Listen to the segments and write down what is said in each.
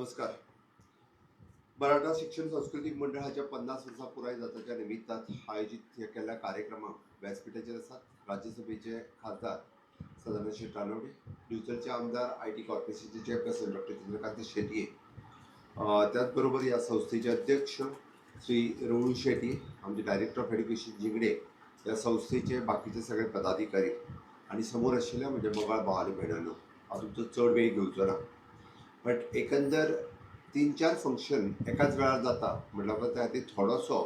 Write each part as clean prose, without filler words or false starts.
नमस्कार. मराठा शिक्षण सांस्कृतिक मंडळाच्या 50 वर्षा पुराय जाताच्या निमित्तात आयोजित केलेल्या कार्यक्रमात व्यासपीठाचेर आसात राज्यसभेचे खासदार सदानंद शेट रानवडे, ड्युचरचे आमदार IT कॉर्पोरेशनचे चेअरपर्सन डॉक्टर चंद्रकांत शेट्ये, त्याचबरोबर या संस्थेचे अध्यक्ष श्री रवळू शेट्ये, आमचे डायरेक्टर ऑफ एड्युकेशन जिंगडे, या संस्थेचे बाकीचे सगळे पदाधिकारी आणि समोर आशिल्ल्या म्हणजे मोगाळ भाव आनी भयणांनो, हांव तुमचो चड वेळ घेवचो ना. बट एकंदर 3-4 फंक्शन एकाच वेळार जाता म्हटल्यार त्या खातीर थोडोसो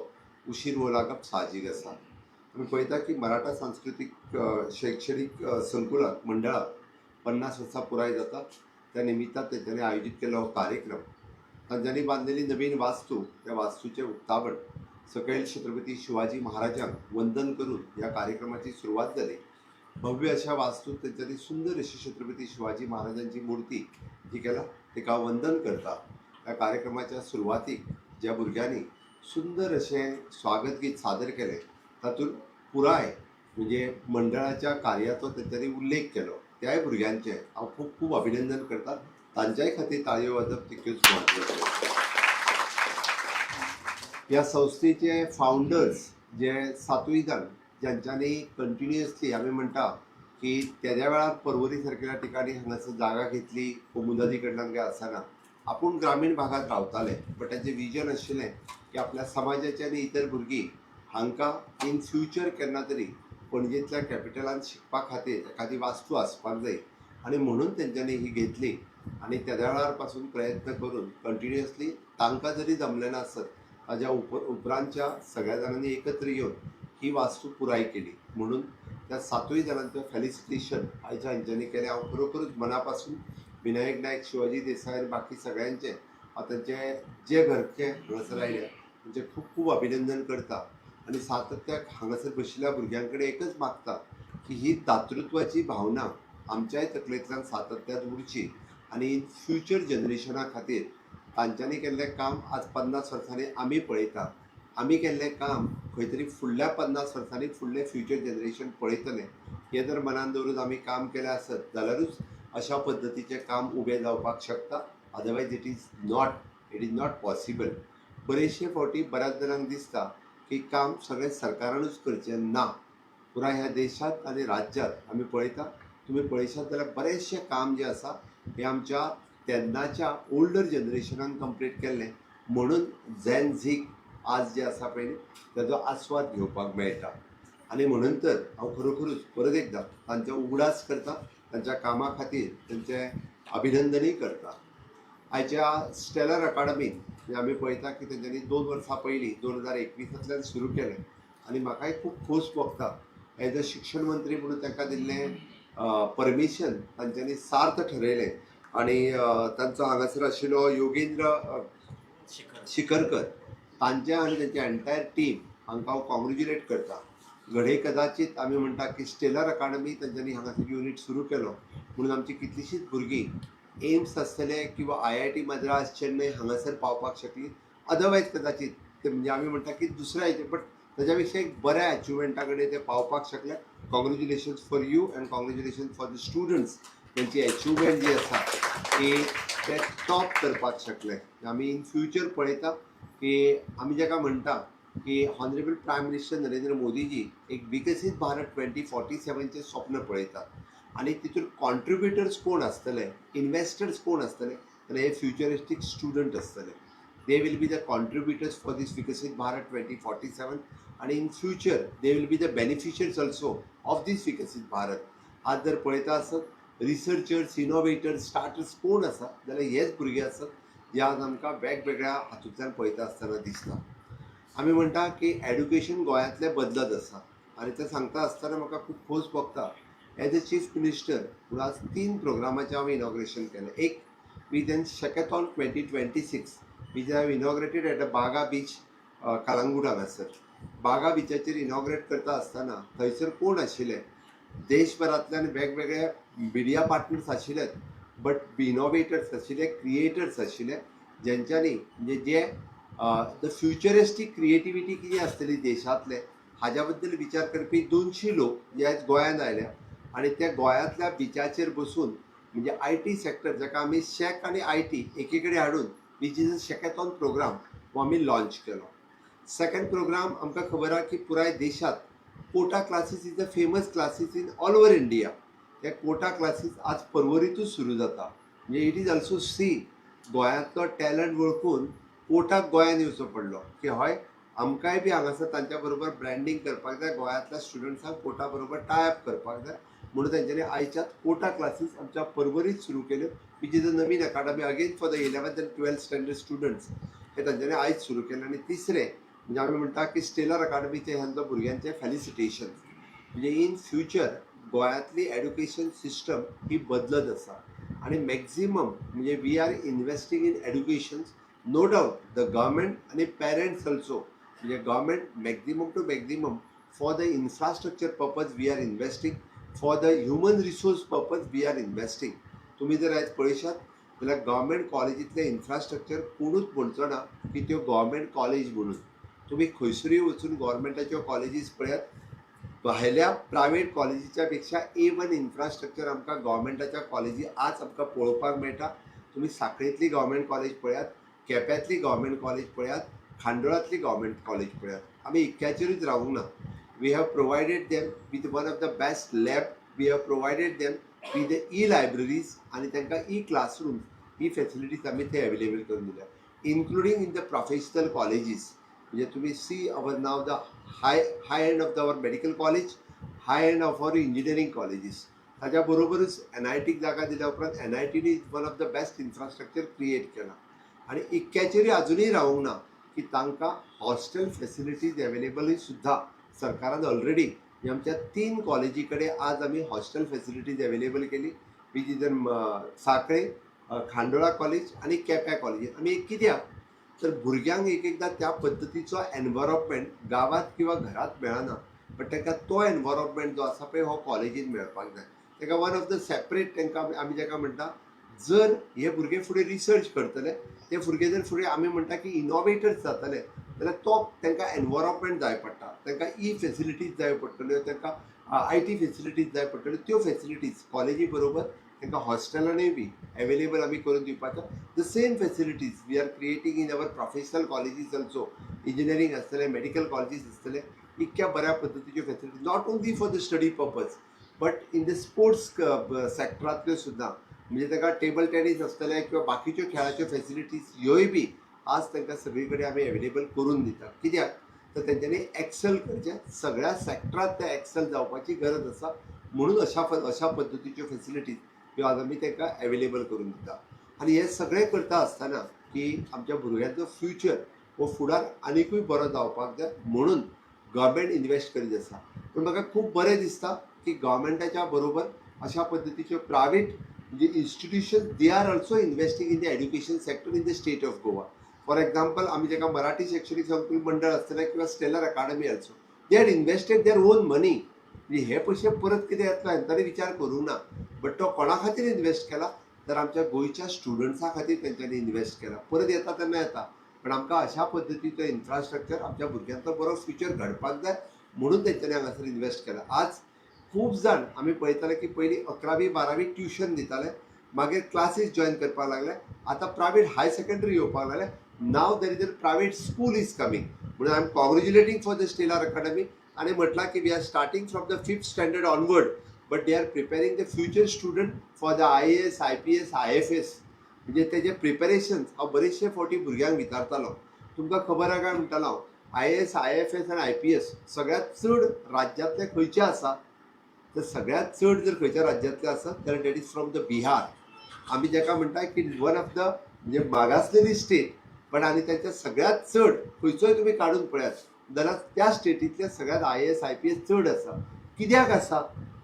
उशीर हो लागप साहजीक आसा. आमी पळयता की मराठा सांस्कृतिक शैक्षणिक संकुलाक मंडळाक 50 वर्सां पुराय जाता. त्या निमित्तान तेंच्यांनी आयोजीत केल्लो हो कार्यक्रम, तांच्यांनी बांदलेली नवीन वास्तू, त्या वास्तूचें उक्तावण सकयल छत्रपती शिवाजी महाराजांक वंदन करून ह्या कार्यक्रमाची सुरवात जाली. भव्य अशा वास्तूत तेंच्यांनी सुंदर अशी छत्रपती शिवाजी महाराजांची मूर्ती जी केला तिका वंदन करता. त्या कार्यक्रमाच्या सुरवातीक ज्या भुरग्यांनी सुंदर अशें स्वागत गीत सादर केलें तातूंत पुराय म्हणजे मंडळाच्या कार्याचो तेंच्यांनी उल्लेख केलो. त्याय भुरग्यांचें हांव खूब खूब अभिनंदन करता. तांच्याय खातीर ताळयो वाजप तितक्योच म्हत्वाच्यो. ह्या संस्थेचे फावंडर्स जे 7 जाण ज्यांच्यांनी कंटिन्युअसली आमी म्हणटा की तेद्या वेळार पर्वरी सारकेल्या ठिकाणी हांगासर जागा घेतली मुदादी कडल्यान काय आसना. आपूण ग्रामीण भागात रावताले, बट तांचें विजन आशिल्लें की आपल्या समाजाचे आनी इतर भुरगीं हांकां इन फ्युचर केन्ना तरी पणजेंतल्या कॅपिटलांत शिकपा खातीर एखादी वास्तू आसपाक जाय आनी म्हणून तेंच्यांनी ही घेतली. आनी तेद्या वेळार पासून प्रयत्न करून कंटिन्युअसली तांकां जरी जमलें नासत ताज्या उपरांतच्या सगळ्या जाणांनी एकत्र येवन ही वास्तू पुराय केली. म्हणून त्या 7 जाणांचें फेलिसिटेशन आयच्या हेंच्यांनी केलें. हांव खरोखरूच मना पासून विनायक नायक, शिवाजी देसाय आनी बाकी सगळ्यांचे हांव तांचे जे घरचे हांगासर आयले तांचें खूब खूब अभिनंदन करता. आनी सातत्याक हांगासर बशिल्ल्या भुरग्यां कडेन एकच मागता की ही दातृत्वाची भावना आमच्याय तकलेंतल्यान सातत्यान उरची आनी इन फ्युचर जनरेशना खातीर तांच्यांनी केल्लें काम आज 50 वर्सांनी आमी पळयता. आमी केल्लें काम खंय तरी फुडल्या 50 वर्सांनी फुडलें फ्युचर जनरेशन पळयतलें. हें जर मनान दवरून आमी काम केलें आसत जाल्यारूच अशा पद्दतीचें काम उबें जावपाक शकता. Otherwise it is not possible. बरेचशे फावटी बऱ्याच जाणांक दिसता की काम सगळें सरकारानूच करचें ना. पुराय ह्या देशांत आनी राज्यांत आमी पळयता, तुमी पळयशात जाल्यार बरेचशें काम जें आसा हें आमच्या तेन्नाच्या ओल्डर जनरेशनान कंप्लीट केल्लें. म्हणून झॅन झीक आज जे आसा पळय ताजो आस्वाद घेवपाक मेळटा. आनी म्हणून तर हांव खरोखरूच परत एकदां तांचो उगडास करता, तांच्या कामा खातीर तांचें अभिनंदनूय करता. आयच्या स्टेलर अकाडमींत आमी पळयता की तेंच्यांनी 2 वर्सां पयलीं 2021 सुरू केलें. आनी म्हाकाय खूब खोस भोगता एज अ शिक्षण मंत्री म्हणून तांकां दिल्लें परमिशन तांच्यांनी सार्थ ठरयलें. आनी तांचो हांगासर आशिल्लो योगेंद्र शिखरकर तांचे आनी तेंचे एंटायर टीम हांकां हांव कॉंग्रेच्युलेट करता. घडये कदाचित आमी म्हणटा की स्टेलर अकाडमी तांच्यांनी हांगासर युनीट सुरू केलो म्हणून आमची कितलींशींच भुरगीं एम्स आसतले किंवा IIT मद्रास, चेन्नई हांगासर पावपाक शकलीं. अदरवायज कदाचित ते म्हणजे आमी म्हणटा की दुसऱ्या हेचे बट ताच्या विशयी एक बऱ्या अचिवमेंटा कडेन ते पावपाक शकले. Congratulations for you and congratulations for the students. तेंची अचिवमेंट जी आसा की ते टॉप करपाक शकले. आमी इन फ्युचर पळयता की आमी जाका म्हणटा की honourable prime minister Narendra Modiji एक विकसीत भारत 2047चें स्वप्न पळयतात. आनी तितून कॉन्ट्रिब्युटर्स कोण आसतले, इन्वेस्टर्स कोण आसतले, जाल्यार हे फ्युचरिस्टीक स्टुडंट आसतले. They will be the contributors for this Viksit Bharat 2047 आनी in future they will be the beneficiaries also of this Viksit Bharat. आज जर पळयता आसत रिसर्चर्स, इनोवेटर्स, स्टार्टर्स कोण आसा जाल्यार हेच भुरगे आसत जे आज आमकां वेगवेगळ्या हातूंतल्यान पळयता आसतना दिसता. आमी म्हणटा की एड्युकेशन गोंयांतलें बदलत आसा आनी तें सांगता आसतना म्हाका खूब खोस भोगता. एज अ चीफ मिनिस्टर म्हणून आज 3 प्रोग्रामाचें हांव इनॉग्रेशन केलें. एक वीथ एन शॅकॅथॉन 2026 वीच हांव इनॉग्रेटेड एट अ बागा बीच कलंगूट हांगासर. बागा बिचाचेर इनॉग्रेट करता आसतना थंयसर कोण आशिल्ले, देशभरांतल्यान वेगवेगळे मिडिया पार्टनर्स आशिल्लेत, बट इनोवेटर्स आशिल्ले, क्रिएटर्स आशिल्ले, जेंच्यांनी म्हणजे जे द फ्युचरिस्टीक क्रिएटिविटी कितें आसतली देशांतले हाज्या बद्दल विचार करपी 200 लोक जे आयज गोंयांत आयल्या. आनी त्या गोंयांतल्या बिचाचेर बसून म्हणजे IT सेक्टर जाका आमी शेक आनी IT एके कडेन हाडून विच इज अ शेकॅथॉन प्रोग्राम हो आमी लॉन्च केलो. सेकंड प्रोग्राम आमकां खबर आहा की पुराय देशात Kota classes is the famous classes in all over India. हे कोटा क्लासीस आज पर्वरीतूच सुरू जाता. म्हणजे इट इज ऑल्सो सी गोंयांतलो टॅलंट वळखून कोटाक गोंयान येवचो पडलो की हय आमकांय बी हांगासर तांच्या बरोबर ब्रँडींग करपाक जाय, गोंयांतल्या स्टुडंट्सांक कोटा बरोबर टाय अप करपाक जाय म्हणून तेंच्यांनी आयच्यात कोटा क्लासीस आमच्या पर्वरीत सुरू केल्यो which is a Naveen academy again for the 11th and 12th standard students. हे तांच्यांनी आयज सुरू केलें. आनी तिसरें म्हणजे आमी म्हणटा की स्टेलर अकाडमीचे ह्यांचो भुरग्यांचे फेलिसिटेशन. म्हणजे इन फ्युचर गोंयांतली एड्युकेशन सिस्टम ही बदलत आसा आनी मॅक्झिमम म्हणजे we are investing in education. No doubt the government आनी पेरंट्स ऑल्सो म्हणजे government maximum to maximum for the infrastructure purpose we are investing, for the human resource purpose we are investing. तुमी जर आयज पळयशात जाल्यार government कॉलेजींतले infrastructure कोणूच म्हणचो ना की त्यो गव्हर्मेंट कॉलेज म्हणून. तुम्ही खंयसरूय वचून गव्हर्मेंटाच्यो कॉलेजीस पळयात, भायल्या प्रायवेट कॉलेजीच्या पेक्षा A1 इन्फ्रास्ट्रक्चर आमकां गव्हर्मेंटाच्या कॉलेजी आज आमकां पळोवपाक मेळटा. तुम्ही सांखळेंतली गव्हर्मेंट कॉलेज पळयात, केप्यातली गव्हर्मेंट कॉलेज पळयात, खांडोळांतली गव्हर्मेंट कॉलेज पळयात. आमी इतक्याचेरूच रावूंक ना. We have provided them with one of the best lab, we have provided them with the e-libraries आनी तांकां ई-क्लासरूम ही फॅसिलिटीज आमी ते अवेलेबल करून दिल्या, including in the professional colleges. म्हणजे तुम्ही see our now the high end of the our medical college, high end of our engineering colleges. ताच्या बरोबरच NITक जागा दिल्या उपरांत NITनी one of the best infrastructure create केला. आणि इतक्याचेरूय आजुनूय रावूंक ना की तांकां हॉस्टेल फॅसिलिटीज अवेलेबल सुद्धा सरकारान ऑलरेडी आमच्या 3 कॉलेजी कडेन आज आमी हॉस्टेल फॅसिलिटीज अवेलेबल केली which is Sankhali, Khandola college आनी केप्यां कॉलेजीन. आमी कित्याक तर भुरग्यांक एक एकदां त्या पद्दतीचो एनवायरमेंट गांवांत किंवा घरांत मेळना, बट तांकां तो एनवायरमेंट जो आसा पळय हो कॉलेजीन मेळपाक जाय. तांकां वन ऑफ द सेपरेट तांकां आमी जाका म्हणटा जर हे भुरगे फुडें रिसर्च करतले, ते भुरगे जर फुडें आमी म्हणटा की इनोवेटर्स जातले जाल्यार तो तांकां एनवायरमेंट जाय पडटा. तांकां फॅसिलिटीज जाय पडटल्यो, तांकां IT फॅसिलिटीज जाय पडटल्यो. त्यो फॅसिलिटीज कॉलेजी बरोबर तांकां हॉस्टेलांनी बी अवेलेबल आमी करून दिवपाचो. The same facilities we are creating in our professional colleges also. Engineering आसतले, मेडिकल कॉलेजीस आसतले, इतक्या बऱ्या पद्दतीच्यो facilities not only for the study purpose but in the sports सेक्टरांतल्यो सुद्दां. म्हणजे तांकां टेबल टेनीस आसतले किंवा बाकीच्यो खेळाच्यो फॅसिलिटीज ह्योय बी आज तांकां सगळे कडेन आमी अवेलेबल करून दितात. कित्याक तर तेंच्यांनी एक्सेल करचें, सगळ्या सेक्टरांत ते एक्सेल जावपाची गरज आसा म्हणून अशा पद्दतीच्यो फॅसिलिटीज ह्यो आज आमी तांकां अवेलेबल करून दिता. आनी हे सगळें करता आसतना की आमच्या भुरग्यांचो फ्युचर हो फुडार आनिकूय बरो जावपाक जाय म्हणून गव्हर्मेंट इन्वेस्ट करीत आसा. पूण म्हाका खूब बरें दिसता की गव्हर्मेंटाच्या बरोबर अशा पद्दतीच्यो प्रायवेट म्हणजे institution they are also investing in the education sector in the state of Goa. For example आमी जाका मराठी शैक्षणिक संकुल मंडळ आसतलें किंवा Stellar Academy also they had invested their own money. म्हणजे हे पयशे परत कितें येतलो हांच्यानी विचार करूं ना, बट तो कोणा खातीर इन्वेस्ट केला तर आमच्या गोंयच्या स्टुडंट्सां खातीर तेंच्यांनी इन्वेस्ट केला. परत येता तेन्ना येता, पण आमकां अशा पद्दतीचो इन्फ्रास्ट्रक्चर आमच्या भुरग्यांचो बरो फ्युचर घडपाक जाय म्हणून तेंच्यांनी हांगासर इन्वेस्ट केला. आज खूब जाण आमी पळयताले की पयलीं 11वी 12वी ट्युशन दिताले, मागीर क्लासीस जॉयन करपाक लागले, आतां प्रायवेट हाय सेकंडरी येवपाक लागले. Now there is a private school is coming. म्हणून I am congratulating for the Stellar Academy आणि म्हटलां की we are starting from the 5th standard onward but they are preparing the future student for the IAS, IPS, IFS. म्हणजे तेजे प्रिपेरेशन्स हांव बरेचशे फावटी भुरग्यांक विचारतालो. तुमकां खबर आहा काय म्हणटालो हांव IAS, IFS आनी IPS सगळ्यांत चड राज्यांतले खंयचे आसा तर सगळ्यांत चड जर खंयच्या राज्यांतले आसत जाल्यार that is from the Bihar. आमी जाका म्हणटा की वन ऑफ द म्हणजे मागासलेली स्टेट, पण आनी तेंच्या सगळ्यांत चड खंयचोय तुमी काडून पळयात जाल्यार त्या स्टेटींतले सगळ्यांत IAS, IPS चड आसा. कित्याक आसा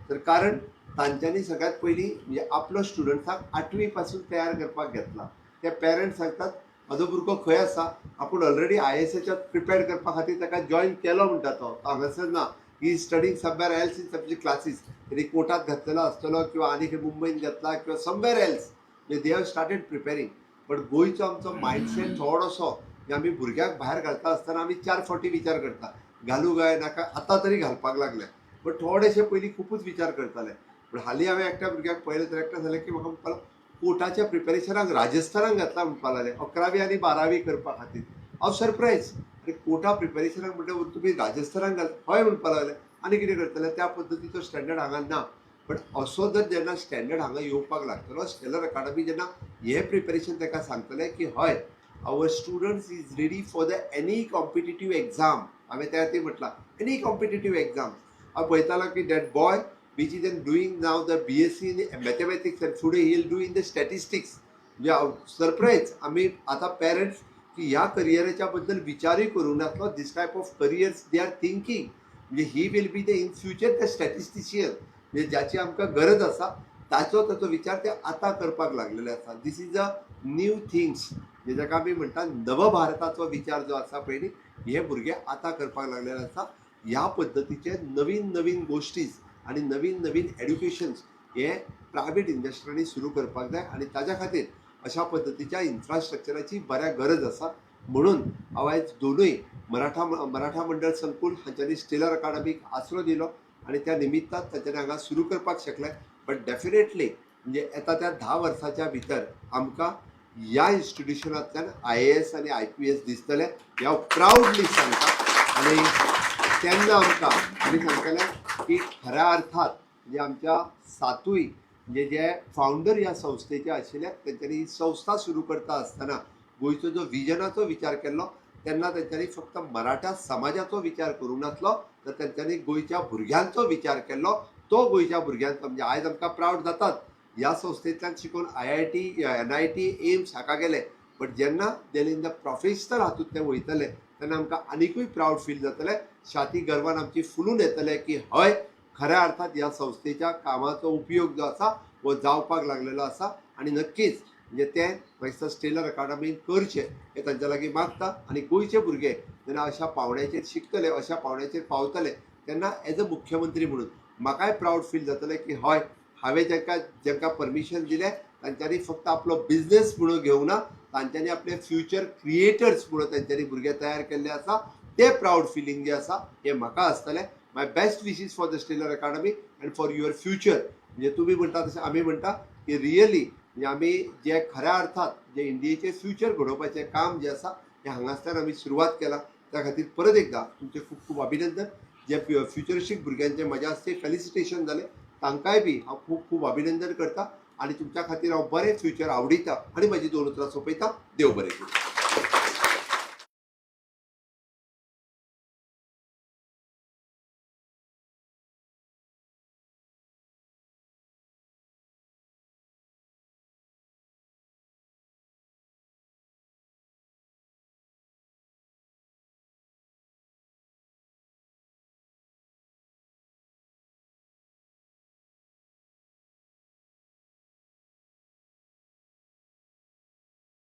तर कारण तांच्यांनी सगळ्यांत पयलीं म्हणजे आपलो स्टुडंट्साक 8वी पासून तयार करपाक घेतला. ते पेरंट्स सांगतात म्हाजो भुरगो खंय आसा, आपूण ऑलरेडी IASच्या प्रिपेर करपा खातीर ताका जॉयन केलो म्हणटा तो हांगासर ना, he studying somewhere else in subject classes. तरी कोटात घातलेलो आसतलो किंवा आनी खंय मुंबईन घेतला किंवा somewhere else they have started preparing. But गोंयचो आमचो मायंडसेट थोडोसो आमी भुरग्याक भायर घालता आसतना आमी 4 फावटी विचार करता घालूं काय नाका. आतां तरी घालपाक लागले, बट थोडेशे पयलीं खुबूच विचार करताले. पण हालीं हांवें एकट्या भुरग्याक पळयलें तर एकटें जालें की म्हाका म्हणपाक कोर्टाच्या प्रिपेरेशनाक राजस्थानाक घातला म्हणपाक लागलें 11वी आनी 12वी करपा खातीर. हांव सरप्रायज, अरे कोर्टा प्रिपेरेशनाक म्हणटा तुमी राजस्थानाक घालता? हय म्हणपाक लागले. आनी कितें करतले? त्या पद्दतीचो स्टँडर्ड हांगा ना. पण असो जर जेन्ना स्टँडर्ड हांगा येवपाक लागतलो, स्टेलर अकाडमी जेन्ना हे प्रिपेरेशन ताका सांगतले की हय our students is ready for the any competitive exam. हांवें त्या खातीर म्हटलां एनी कॉम्पिटिटीव एग्जाम. हांव पळयतालो की that boy which is then doing now the BSc in mathematics and today he'll do in the statistics. Surprise आम्ही आता parents की ह्या करियराच्या बद्दल विचारही करूंक नासलो. This type of careers they are thinking. म्हणजे he will be the in future the statistician, म्हणजे ज्याची आमकां गरज आसा ताचो विचार ते आता करपाक लागलेले आसा. दिस इज अ न्यू थिंग्स, म्हणजे जाका आमी म्हणटा नवभारताचो विचार जो आसा पळय न्ही, हे भुरगे आता करपाक लागलेले आसा. ह्या पद्दतीचे नवीन नवीन गोष्टीज आणि नवीन नवीन एड्युकेशन्स हे प्रायवेट इन्व्हेस्टरांनी सुरू करपाक जाय आणि ताज्या खातीर अशा पद्दतीच्या इन्फ्रास्ट्रक्चराची बऱ्या गरज आसा. म्हणून हांव आयज दोनूय मराठा मंडळ संकुल हांच्यांनी स्टेलर अकाडमीक आसरो दिलो आणि त्या निमित्तान तांच्यांनी हांगा सुरू करपाक शकले. बट डेफिनेटली म्हणजे येता त्या 10 वर्साच्या भितर आमकां ह्या इन्स्टिट्युशनांतल्यान IAS आनी IPS दिसतले हे हांव प्राउडली सांगता. आणि तेन्ना आमकां आमी सांगतलें की खऱ्या अर्थात म्हणजे आमच्या सातूय म्हणजे जे फावंडर ह्या संस्थेचे आशिल्ले तेंच्यांनी ही संस्था सुरू करता आसतना गोंयचो जो विजनाचो विचार केल्लो तेन्ना तेंच्यांनी फक्त मराठा समाजाचो विचार करूंक नासलो, तर तेंच्यांनी गोंयच्या भुरग्यांचो विचार केल्लो. तो गोंयच्या भुरग्यांचो म्हणजे आयज आमकां प्राउड जातात ह्या संस्थेंतल्यान शिकून IIT NIT एम्स हाका गेले. बट जेन्ना दे इन द प्रोफेशनल हातूंत ते वयतले तेन्ना आमकां आनिकूय प्राउड फील जातलें. छाती गर्वान आमची फुलून येतले की हय खऱ्या अर्थात ह्या संस्थेच्या कामाचो उपयोग जो आसा वो जावपाक लागलेलो आसा. आणि नक्कीच म्हणजे ते म्हाका स्टेलर अकाडमीन करचे हे तांच्या लागीं मागता. आणि गोंयचे भुरगे जेन्ना अशा पावंड्याचेर शिकतले, अशा पावंड्याचेर पावतले तेन्ना एज अ मुख्यमंत्री म्हणून म्हाकाय प्राउड फील जातलें की हय हांवें जेंकां परमिशन दिलें तांच्यांनी फक्त आपलो बिझनेस म्हणून घेवंक ना, तांच्यांनी आपले फ्युचर क्रिएटर्स म्हणून तांच्यांनी भुरगे तयार केल्ले आसा. ते प्राउड फिलींग जे आसा हे म्हाका आसतलें. My best wishes for the Stellar Academy and for your future. म्हणजे तुमी म्हणटा तशें आमी म्हणटा की रियली म्हणजे आमी जे खऱ्या अर्थात जे इंडियेचें फ्युचर घडोवपाचें काम जे आसा हें हांगासल्यान आमी सुरवात केला. त्या खातीर परत एकदा तुमचें खूब खूब अभिनंदन. जे फ्युचरिस्टीक भुरग्यांचे म्हज्या हस्ते फेलिसिटेशन जालें तांकांय बी हांव खूब खूब अभिनंदन करता. आणि तुमच्या खातीर हांव बरें फ्युचर आवडिता आणि म्हजी 2 उतरां सोंपयता. देव बरें करूं.